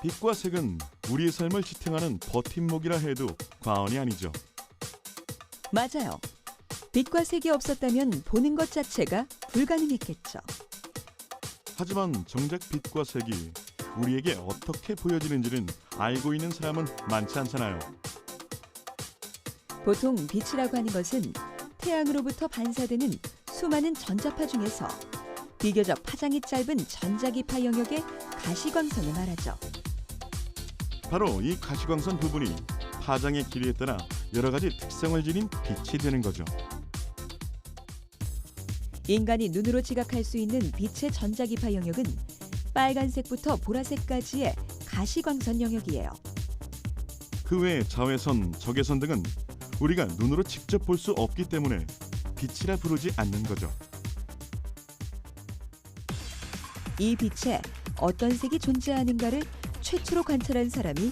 빛과 색은 우리의 삶을 지탱하는 버팀목이라 해도 과언이 아니죠. 맞아요. 빛과 색이 없었다면 보는 것 자체가 불가능했겠죠. 하지만 정작 빛과 색이 우리에게 어떻게 보여지는지는 알고 있는 사람은 많지 않잖아요. 보통 빛이라고 하는 것은 태양으로부터 반사되는 수많은 전자파 중에서 비교적 파장이 짧은 전자기파 영역의 가시광선을 말하죠. 바로 이 가시광선 부분이 파장의 길이에 따라 여러 가지 특성을 지닌 빛이 되는 거죠. 인간이 눈으로 지각할 수 있는 빛의 전자기파 영역은 빨간색부터 보라색까지의 가시광선 영역이에요. 그 외 자외선, 적외선 등은 우리가 눈으로 직접 볼 수 없기 때문에 빛이라 부르지 않는 거죠. 이 빛에 어떤 색이 존재하는가를 최초로 관찰한 사람이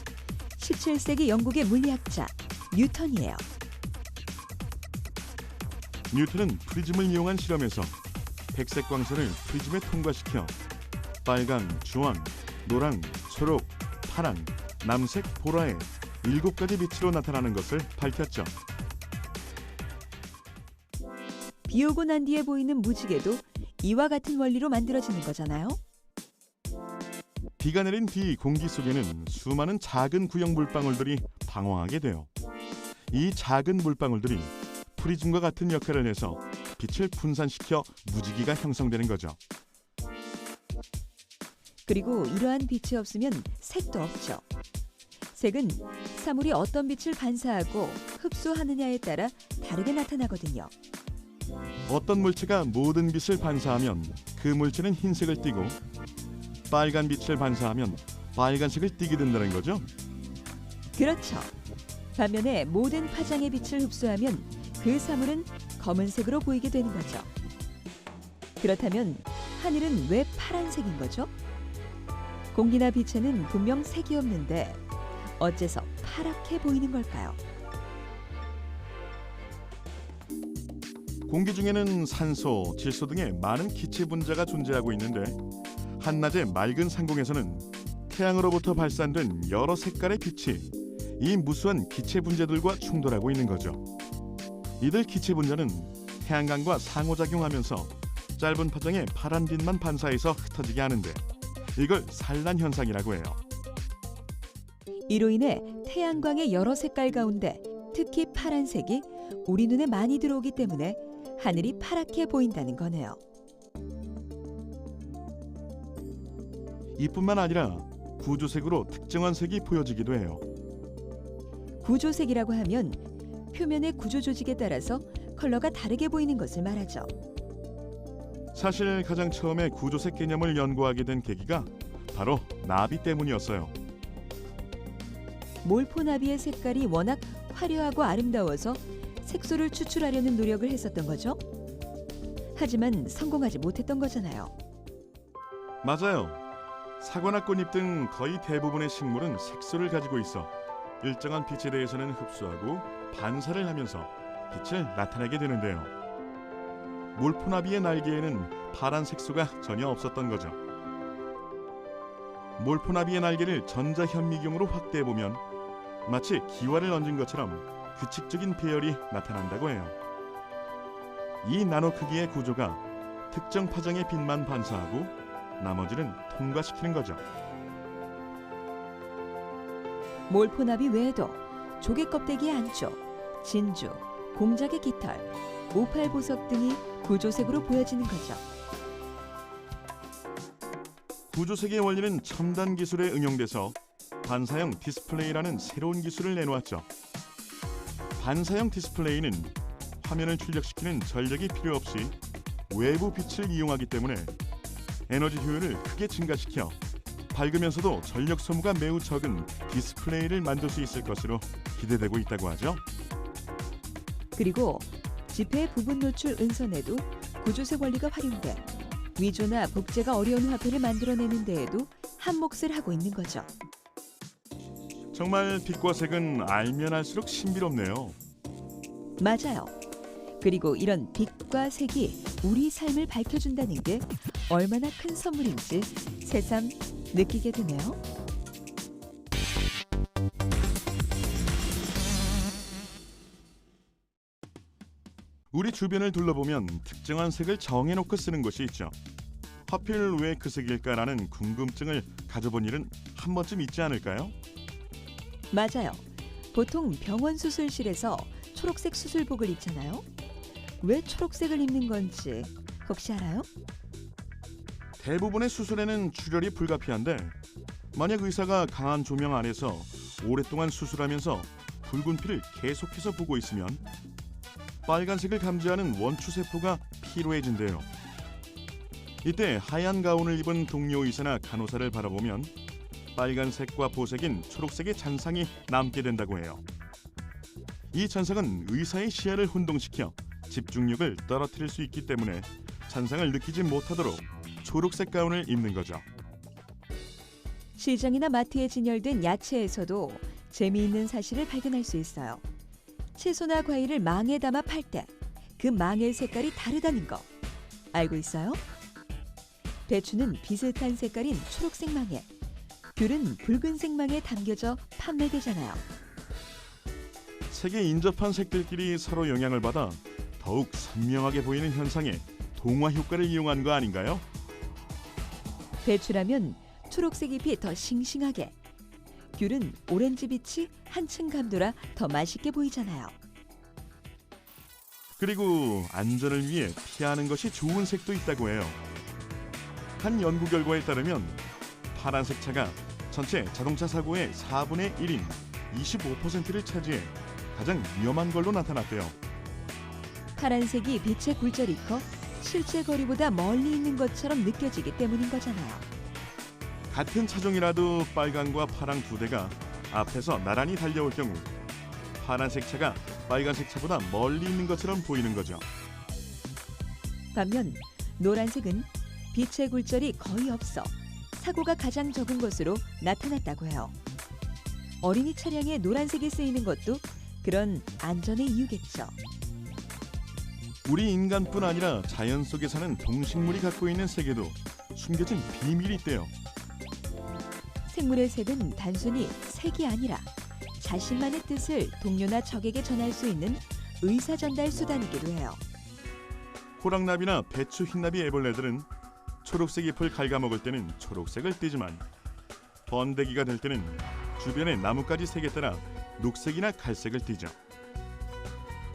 17세기 영국의 물리학자 뉴턴이에요. 뉴턴은 프리즘을 이용한 실험에서 백색 광선을 프리즘에 통과시켜 빨강, 주황, 노랑, 초록, 파랑, 남색, 보라의 7가지 빛으로 나타나는 것을 밝혔죠. 비 오고 난 뒤에 보이는 무지개도 이와 같은 원리로 만들어지는 거잖아요. 비가 내린 뒤 공기 속에는 수많은 작은 구형 물방울들이 방황하게 돼요. 이 작은 물방울들이 프리즘과 같은 역할을 해서 빛을 분산시켜 무지개가 형성되는 거죠. 그리고 이러한 빛이 없으면 색도 없죠. 색은 사물이 어떤 빛을 반사하고 흡수하느냐에 따라 다르게 나타나거든요. 어떤 물체가 모든 빛을 반사하면 그 물체는 흰색을 띠고 빨간 빛을 반사하면 빨간색을 띠게 된다는 거죠. 그렇죠. 반면에 모든 파장의 빛을 흡수하면 그 사물은 검은색으로 보이게 되는 거죠. 그렇다면 하늘은 왜 파란색인 거죠? 공기나 빛에는 분명 색이 없는데 어째서 파랗게 보이는 걸까요? 공기 중에는 산소, 질소 등의 많은 기체 분자가 존재하고 있는데 한낮의 맑은 상공에서는 태양으로부터 발산된 여러 색깔의 빛이 이 무수한 기체 분자들과 충돌하고 있는 거죠. 이들 기체 분자는 태양광과 상호작용하면서 짧은 파장의 파란 빛만 반사해서 흩어지게 하는데 이걸 산란 현상이라고 해요. 이로 인해 태양광의 여러 색깔 가운데 특히 파란색이 우리 눈에 많이 들어오기 때문에 하늘이 파랗게 보인다는 거네요. 이뿐만 아니라 구조색으로 특정한 색이 보여지기도 해요. 구조색이라고 하면 표면의 구조 조직에 따라서 컬러가 다르게 보이는 것을 말하죠. 사실 가장 처음에 구조색 개념을 연구하게 된 계기가 바로 나비 때문이었어요. 몰포나비의 색깔이 워낙 화려하고 아름다워서 색소를 추출하려는 노력을 했었던 거죠. 하지만 성공하지 못했던 거잖아요. 맞아요. 사과나 꽃잎 등 거의 대부분의 식물은 색소를 가지고 있어 일정한 빛에 대해서는 흡수하고 반사를 하면서 빛을 나타내게 되는데요. 몰포나비의 날개에는 파란 색소가 전혀 없었던 거죠. 몰포나비의 날개를 전자현미경으로 확대해보면 마치 기와를 얹은 것처럼 규칙적인 배열이 나타난다고 해요. 이 나노 크기의 구조가 특정 파장의 빛만 반사하고 나머지는 통과시키는 거죠. 몰포나비 외에도 조개 껍데기의 안쪽, 진주, 공작의 깃털, 오팔보석 등이 구조색으로 보여지는 거죠. 구조색의 원리는 첨단 기술에 응용돼서 반사형 디스플레이라는 새로운 기술을 내놓았죠. 반사형 디스플레이는 화면을 출력시키는 전력이 필요 없이 외부 빛을 이용하기 때문에 에너지 효율을 크게 증가시켜 밝으면서도 전력 소모가 매우 적은 디스플레이를 만들 수 있을 것으로 기대되고 있다고 하죠. 그리고 지폐의 부분 노출 은선에도 구조색 원리가 활용돼 위조나 복제가 어려운 화폐를 만들어내는 데에도 한 몫을 하고 있는 거죠. 정말 빛과 색은 알면 알수록 신비롭네요. 맞아요. 그리고 이런 빛과 색이 우리 삶을 밝혀준다는 게 얼마나 큰 선물인지 새삼 느끼게 되네요. 우리 주변을 둘러보면 특정한 색을 정해놓고 쓰는 곳이 있죠. 하필 왜 그 색일까라는 궁금증을 가져본 일은 한 번쯤 있지 않을까요? 맞아요. 보통 병원 수술실에서 초록색 수술복을 입잖아요. 왜 초록색을 입는 건지 혹시 알아요? 대부분의 수술에는 출혈이 불가피한데 만약 의사가 강한 조명 아래서 오랫동안 수술하면서 붉은 피를 계속해서 보고 있으면 빨간색을 감지하는 원추세포가 피로해진대요. 이때 하얀 가운을 입은 동료 의사나 간호사를 바라보면 빨간색과 보색인 초록색의 잔상이 남게 된다고 해요. 이 잔상은 의사의 시야를 혼동시켜 집중력을 떨어뜨릴 수 있기 때문에 잔상을 느끼지 못하도록 초록색 가운을 입는 거죠. 시장이나 마트에 진열된 야채에서도 재미있는 사실을 발견할 수 있어요. 채소나 과일을 망에 담아 팔 때 그 망의 색깔이 다르다는 거 알고 있어요? 배추는 비슷한 색깔인 초록색 망에, 귤은 붉은색 망에 담겨져 판매되잖아요. 색에 인접한 색들끼리 서로 영향을 받아 더욱 선명하게 보이는 현상에 동화 효과를 이용한 거 아닌가요? 배추라면 초록색 잎이 더 싱싱하게, 귤은 오렌지 빛이 한층 감돌아 더 맛있게 보이잖아요. 그리고 안전을 위해 피하는 것이 좋은 색도 있다고 해요. 한 연구 결과에 따르면 파란색 차가 전체 자동차 사고의 4분의 1인 25%를 차지해 가장 위험한 걸로 나타났대요. 파란색이 빛의 굴절이 커 실제 거리보다 멀리 있는 것처럼 느껴지기 때문인 거잖아요. 같은 차종이라도 빨강과 파랑 두 대가 앞에서 나란히 달려올 경우 파란색 차가 빨간색 차보다 멀리 있는 것처럼 보이는 거죠. 반면 노란색은 빛의 굴절이 거의 없어 사고가 가장 적은 것으로 나타났다고 해요. 어린이 차량에 노란색이 쓰이는 것도 그런 안전의 이유겠죠. 우리 인간뿐 아니라 자연 속에 사는 동식물이 갖고 있는 색에도 숨겨진 비밀이 있대요. 생물의 색은 단순히 색이 아니라 자신만의 뜻을 동료나 적에게 전할 수 있는 의사 전달 수단이기도 해요. 호랑나비나 배추 흰나비 애벌레들은 초록색 잎을 갉아먹을 때는 초록색을 띠지만 번데기가 될 때는 주변의 나뭇가지 색에 따라 녹색이나 갈색을 띠죠.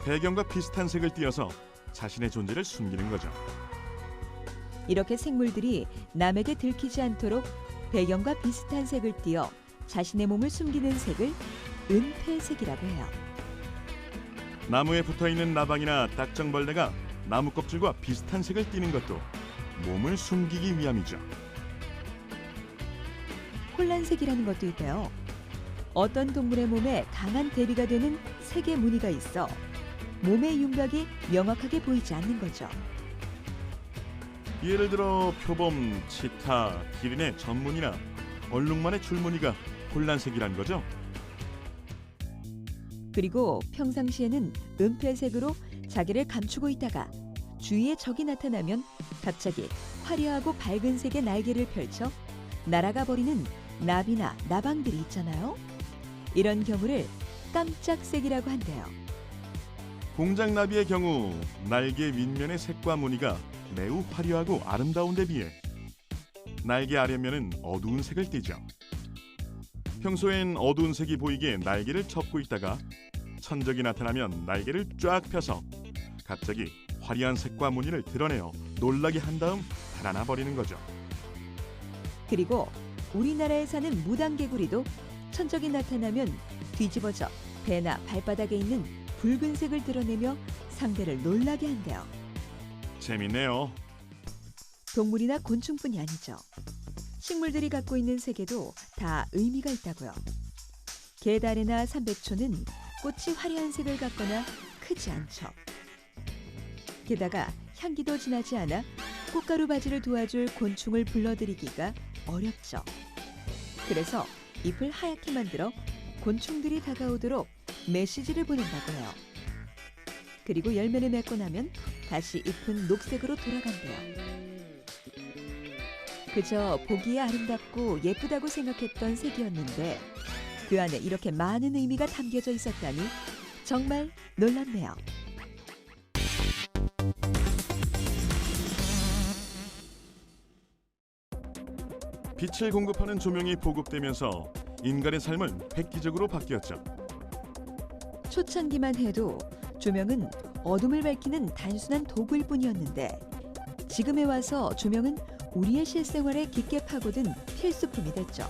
배경과 비슷한 색을 띠어서 자신의 존재를 숨기는 거죠. 이렇게 생물들이 남에게 들키지 않도록 배경과 비슷한 색을 띠어 자신의 몸을 숨기는 색을 은폐색이라고 해요. 나무에 붙어있는 나방이나 딱정벌레가 나무 껍질과 비슷한 색을 띠는 것도 몸을 숨기기 위함이죠. 혼란색이라는 것도 있대요. 어떤 동물의 몸에 강한 대비가 되는 색의 무늬가 있어 몸의 윤곽이 명확하게 보이지 않는 거죠. 예를 들어 표범, 치타, 기린의 전무늬나 얼룩말의 줄무늬가 혼란색이란 거죠. 그리고 평상시에는 은폐색으로 자기를 감추고 있다가 주위에 적이 나타나면 갑자기 화려하고 밝은 색의 날개를 펼쳐 날아가 버리는 나비나 나방들이 있잖아요. 이런 경우를 깜짝색이라고 한대요. 공작나비의 경우 날개 윗면의 색과 무늬가 매우 화려하고 아름다운 데 비해 날개 아랫면은 어두운 색을 띠죠. 평소엔 어두운 색이 보이게 날개를 접고 있다가 천적이 나타나면 날개를 쫙 펴서 갑자기 화려한 색과 무늬를 드러내어 놀라게 한 다음 달아나 버리는 거죠. 그리고 우리나라에 사는 무당개구리도 천적이 나타나면 뒤집어져 배나 발바닥에 있는 붉은색을 드러내며 상대를 놀라게 한대요. 재밌네요. 동물이나 곤충뿐이 아니죠. 식물들이 갖고 있는 색에도 다 의미가 있다고요. 게다리나 삼백초는 꽃이 화려한 색을 갖거나 크지 않죠. 게다가 향기도 진하지 않아 꽃가루 바지를 도와줄 곤충을 불러들이기가 어렵죠. 그래서 잎을 하얗게 만들어 곤충들이 다가오도록 메시지를 보낸다고 해요. 그리고 열매를 맺고 나면 다시 잎은 녹색으로 돌아간대요. 그저 보기에 아름답고 예쁘다고 생각했던 색이었는데 그 안에 이렇게 많은 의미가 담겨져 있었다니 정말 놀랍네요. 빛을 공급하는 조명이 보급되면서 인간의 삶은 획기적으로 바뀌었죠. 초창기만 해도 조명은 어둠을 밝히는 단순한 도구일 뿐이었는데 지금에 와서 조명은 우리의 실생활에 깊게 파고든 필수품이 됐죠.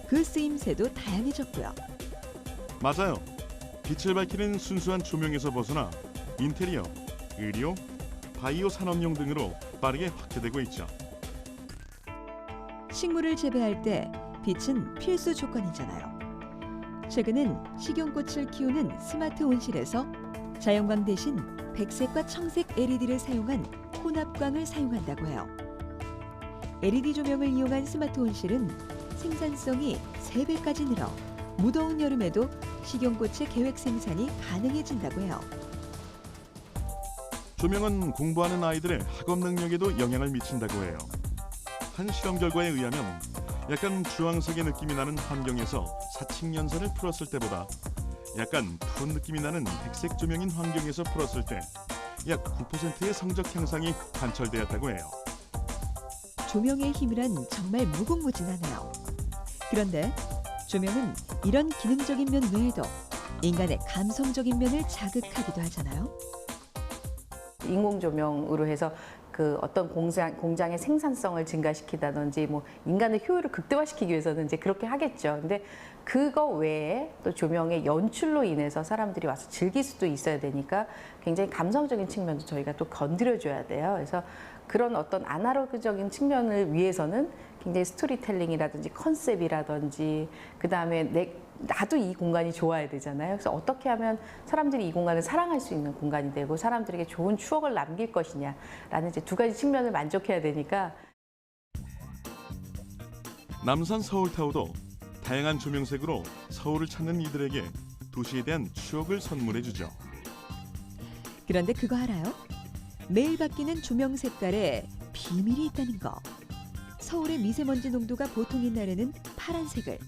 그 쓰임새도 다양해졌고요. 맞아요. 빛을 밝히는 순수한 조명에서 벗어나 인테리어, 의료, 바이오 산업용 등으로 빠르게 확대되고 있죠. 식물을 재배할 때 빛은 필수 조건이잖아요. 최근엔 식용꽃을 키우는 스마트 온실에서 자연광 대신 백색과 청색 LED를 사용한 혼합광을 사용한다고 해요. LED 조명을 이용한 스마트 온실은 생산성이 3배까지 늘어 무더운 여름에도 식용꽃의 계획 생산이 가능해진다고 해요. 조명은 공부하는 아이들의 학업 능력에도 영향을 미친다고 해요. 한 실험 결과에 의하면 약간 주황색의 느낌이 나는 환경에서 사칙 연산을 풀었을 때보다 약간 푸른 느낌이 나는 백색 조명인 환경에서 풀었을 때 약 9%의 성적 향상이 관철되었다고 해요. 조명의 힘이란 정말 무궁무진하네요. 그런데 조명은 이런 기능적인 면 외에도 인간의 감성적인 면을 자극하기도 하잖아요. 인공 조명으로 해서 그 어떤 공장의 생산성을 증가시키다든지 뭐 인간의 효율을 극대화시키기 위해서는 이제 그렇게 하겠죠. 근데 그거 외에 또 조명의 연출로 인해서 사람들이 와서 즐길 수도 있어야 되니까 굉장히 감성적인 측면도 저희가 또 건드려줘야 돼요. 그래서 그런 어떤 아날로그적인 측면을 위해서는 굉장히 스토리텔링이라든지 컨셉이라든지 그다음에 나도 이 공간이 좋아야 되잖아요. 그래서 어떻게 하면 사람들이 이 공간을 사랑할 수 있는 공간이 되고 사람들에게 좋은 추억을 남길 것이냐라는 이제 2가지 측면을 만족해야 되니까. 남산 서울타워도 다양한 조명색으로 서울을 찾는 이들에게 도시에 대한 추억을 선물해주죠. 그런데 그거 알아요? 매일 바뀌는 조명 색깔에 비밀이 있다는 거. 서울의 미세먼지 농도가 보통인 날에는 파란색을,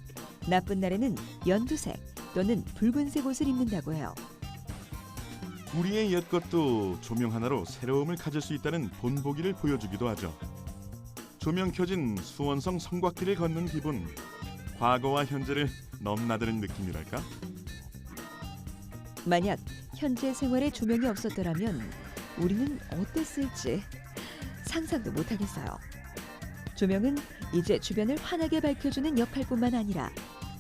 나쁜 날에는 연두색 또는 붉은색 옷을 입는다고 해요. 우리의 옛것도 조명 하나로 새로움을 가질 수 있다는 본보기를 보여주기도 하죠. 조명 켜진 수원성 성곽길을 걷는 기분, 과거와 현재를 넘나드는 느낌이랄까? 만약 현재 생활에 조명이 없었더라면 우리는 어땠을지 상상도 못하겠어요. 조명은 이제 주변을 환하게 밝혀주는 역할뿐만 아니라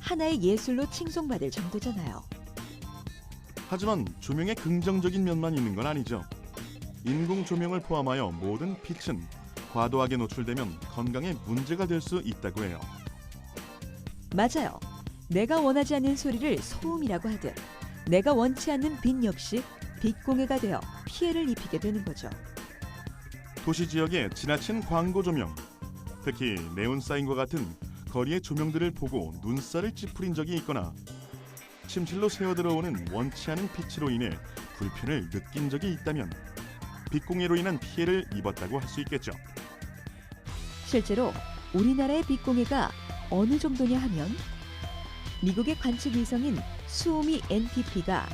하나의 예술로 칭송받을 정도잖아요. 하지만 조명의 긍정적인 면만 있는 건 아니죠. 인공 조명을 포함하여 모든 빛은 과도하게 노출되면 건강에 문제가 될 수 있다고 해요. 맞아요. 내가 원하지 않는 소리를 소음이라고 하듯 내가 원치 않는 빛 역시 빛공해가 되어 피해를 입히게 되는 거죠. 도시 지역의 지나친 광고 조명, 특히 네온 사인과 같은 거리의 조명들을 보고 눈살을 찌푸린 적이 있거나 침실로 새어들어오는 원치 않은 빛으로 인해 불편을 느낀 적이 있다면 빛공해로 인한 피해를 입었다고 할 수 있겠죠. 실제로 우리나라의 빛공해가 어느 정도냐 하면 미국의 관측 위성인 수오미 NTP가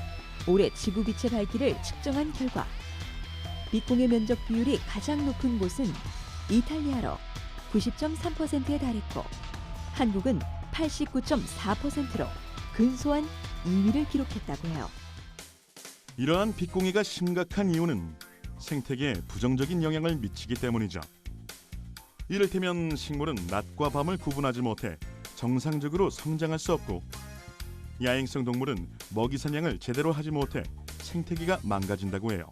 올해 지구 빛의 밝기를 측정한 결과 빛공해 면적 비율이 가장 높은 곳은 이탈리아로 90.3%에 달했고 한국은 89.4%로 근소한 2위를 기록했다고 해요. 이러한 빛공해가 심각한 이유는 생태계에 부정적인 영향을 미치기 때문이죠. 이를테면 식물은 낮과 밤을 구분하지 못해 정상적으로 성장할 수 없고 야행성 동물은 먹이 사냥을 제대로 하지 못해 생태계가 망가진다고 해요.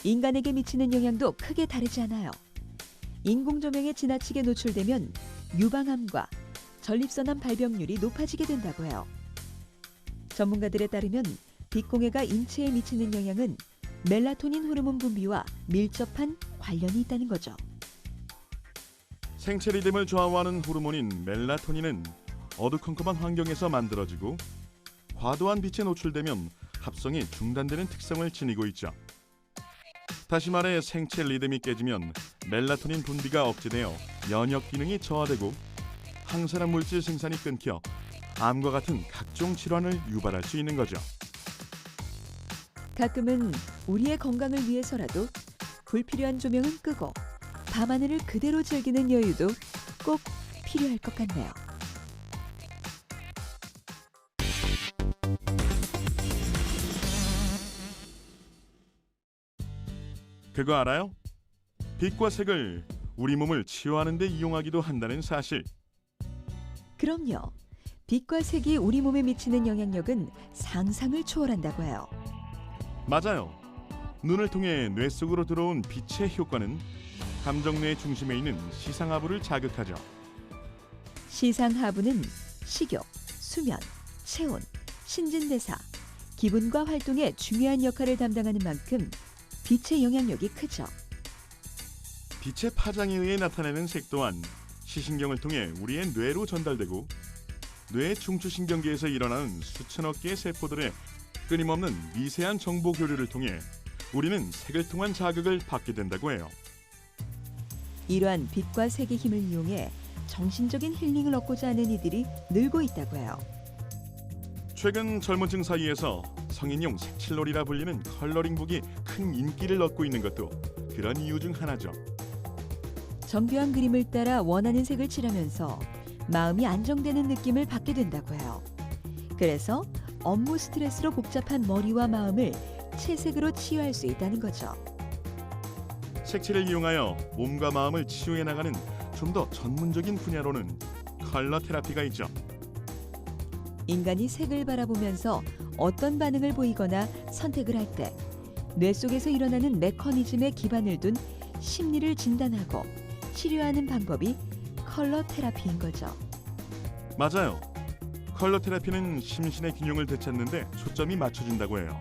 인간에게 미치는 영향도 크게 다르지 않아요. 인공조명에 지나치게 노출되면 유방암과 전립선암 발병률이 높아지게 된다고 해요. 전문가들에 따르면 빛공해가 인체에 미치는 영향은 멜라토닌 호르몬 분비와 밀접한 관련이 있다는 거죠. 생체 리듬을 좌우하는 호르몬인 멜라토닌은 어두컴컴한 환경에서 만들어지고 과도한 빛에 노출되면 합성이 중단되는 특성을 지니고 있죠. 다시 말해 생체 리듬이 깨지면 멜라토닌 분비가 억제되어 면역 기능이 저하되고 항산화 물질 생산이 끊겨 암과 같은 각종 질환을 유발할 수 있는 거죠. 가끔은 우리의 건강을 위해서라도 불필요한 조명은 끄고 밤하늘을 그대로 즐기는 여유도 꼭 필요할 것 같네요. 그거 알아요? 빛과 색을 우리 몸을 치유하는 데 이용하기도 한다는 사실. 그럼요. 빛과 색이 우리 몸에 미치는 영향력은 상상을 초월한다고 해요. 맞아요. 눈을 통해 뇌 속으로 들어온 빛의 효과는 감정뇌의 중심에 있는 시상하부를 자극하죠. 시상하부는 식욕, 수면, 체온, 신진대사, 기분과 활동에 중요한 역할을 담당하는 만큼 빛의 영향력이 크죠. 빛의 파장에 의해 나타내는 색 또한 시신경을 통해 우리의 뇌로 전달되고 뇌의 중추신경계에서 일어나는 수천억 개의 세포들의 끊임없는 미세한 정보 교류를 통해 우리는 색을 통한 자극을 받게 된다고 해요. 이러한 빛과 색의 힘을 이용해 정신적인 힐링을 얻고자 하는 이들이 늘고 있다고 해요. 최근 젊은 층 사이에서 성인용 색칠놀이라 불리는 컬러링북이 큰 인기를 얻고 있는 것도 그런 이유 중 하나죠. 정교한 그림을 따라 원하는 색을 칠하면서 마음이 안정되는 느낌을 받게 된다고 해요. 그래서 업무 스트레스로 복잡한 머리와 마음을 채색으로 치유할 수 있다는 거죠. 색칠을 이용하여 몸과 마음을 치유해 나가는 좀 더 전문적인 분야로는 컬러 테라피가 있죠. 인간이 색을 바라보면서 어떤 반응을 보이거나 선택을 할 때 뇌 속에서 일어나는 메커니즘에 기반을 둔 심리를 진단하고 치료하는 방법이 컬러 테라피인 거죠. 맞아요. 컬러 테라피는 심신의 균형을 되찾는 데 초점이 맞춰진다고 해요.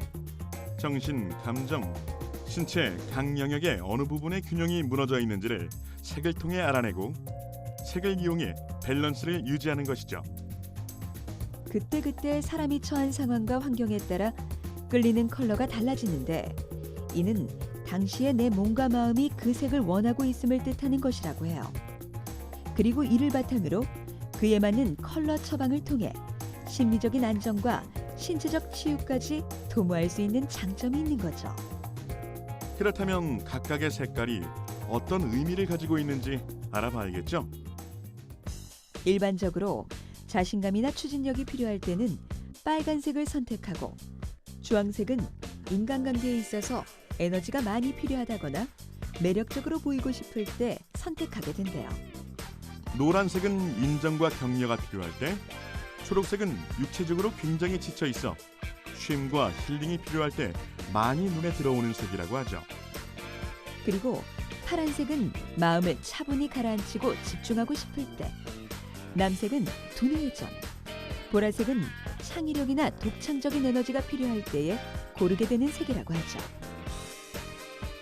정신, 감정, 신체 각 영역의 어느 부분의 균형이 무너져 있는지를 색을 통해 알아내고 색을 이용해 밸런스를 유지하는 것이죠. 그때그때 사람이 처한 상황과 환경에 따라 끌리는 컬러가 달라지는데 이는 당시의 내 몸과 마음이 그 색을 원하고 있음을 뜻하는 것이라고 해요. 그리고 이를 바탕으로 그에 맞는 컬러 처방을 통해 심리적인 안정과 신체적 치유까지 도모할 수 있는 장점이 있는 거죠. 그렇다면 각각의 색깔이 어떤 의미를 가지고 있는지 알아봐야겠죠? 일반적으로 자신감이나 추진력이 필요할 때는 빨간색을 선택하고 주황색은 인간관계에 있어서 에너지가 많이 필요하다거나 매력적으로 보이고 싶을 때 선택하게 된대요. 노란색은 인정과 격려가 필요할 때, 초록색은 육체적으로 굉장히 지쳐 있어 쉼과 힐링이 필요할 때 많이 눈에 들어오는 색이라고 하죠. 그리고 파란색은 마음을 차분히 가라앉히고 집중하고 싶을 때, 남색은 두뇌 회전, 보라색은 창의력이나 독창적인 에너지가 필요할 때에 고르게 되는 색이라고 하죠.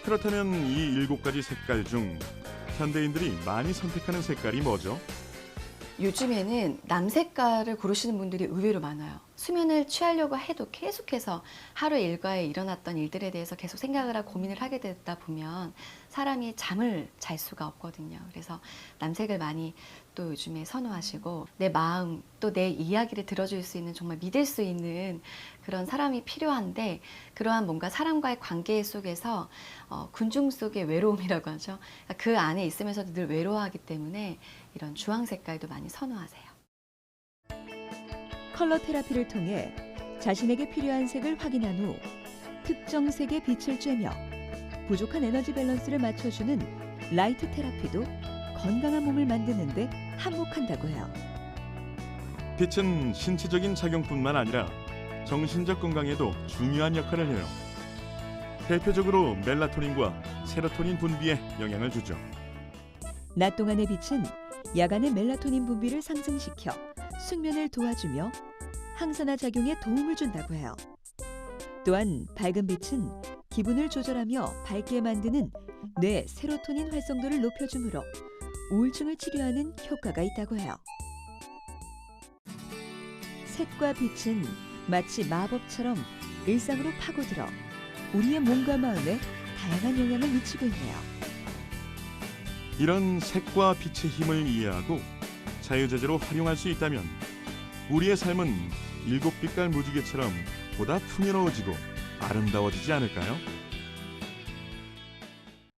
그렇다면 이 7가지 색깔 중 현대인들이 많이 선택하는 색깔이 뭐죠? 요즘에는 남색깔을 고르시는 분들이 의외로 많아요. 수면을 취하려고 해도 계속해서 하루 일과에 일어났던 일들에 대해서 계속 생각을 하고 고민을 하게 되다 보면 사람이 잠을 잘 수가 없거든요. 그래서 남색을 많이 또 요즘에 선호하시고 내 마음 또 내 이야기를 들어줄 수 있는 정말 믿을 수 있는 그런 사람이 필요한데 그러한 뭔가 사람과의 관계 속에서 군중 속의 외로움이라고 하죠. 그 안에 있으면서도 늘 외로워하기 때문에 이런 주황 색깔도 많이 선호하세요. 컬러 테라피를 통해 자신에게 필요한 색을 확인한 후 특정 색의 빛을 쬐며 부족한 에너지 밸런스를 맞춰주는 라이트 테라피도 건강한 몸을 만드는 데 한몫한다고 해요. 빛은 신체적인 작용뿐만 아니라 정신적 건강에도 중요한 역할을 해요. 대표적으로 멜라토닌과 세로토닌 분비에 영향을 주죠. 낮 동안의 빛은 야간의 멜라토닌 분비를 상승시켜 숙면을 도와주며 항산화 작용에 도움을 준다고 해요. 또한 밝은 빛은 기분을 조절하며 밝게 만드는 뇌 세로토닌 활성도를 높여주므로 우울증을 치료하는 효과가 있다고 해요. 색과 빛은 마치 마법처럼 일상으로 파고들어 우리의 몸과 마음에 다양한 영향을 미치고 있네요. 이런 색과 빛의 힘을 이해하고 자유자재로 활용할 수 있다면 우리의 삶은 7빛깔 무지개처럼 보다 풍요로워지고 아름다워지지 않을까요?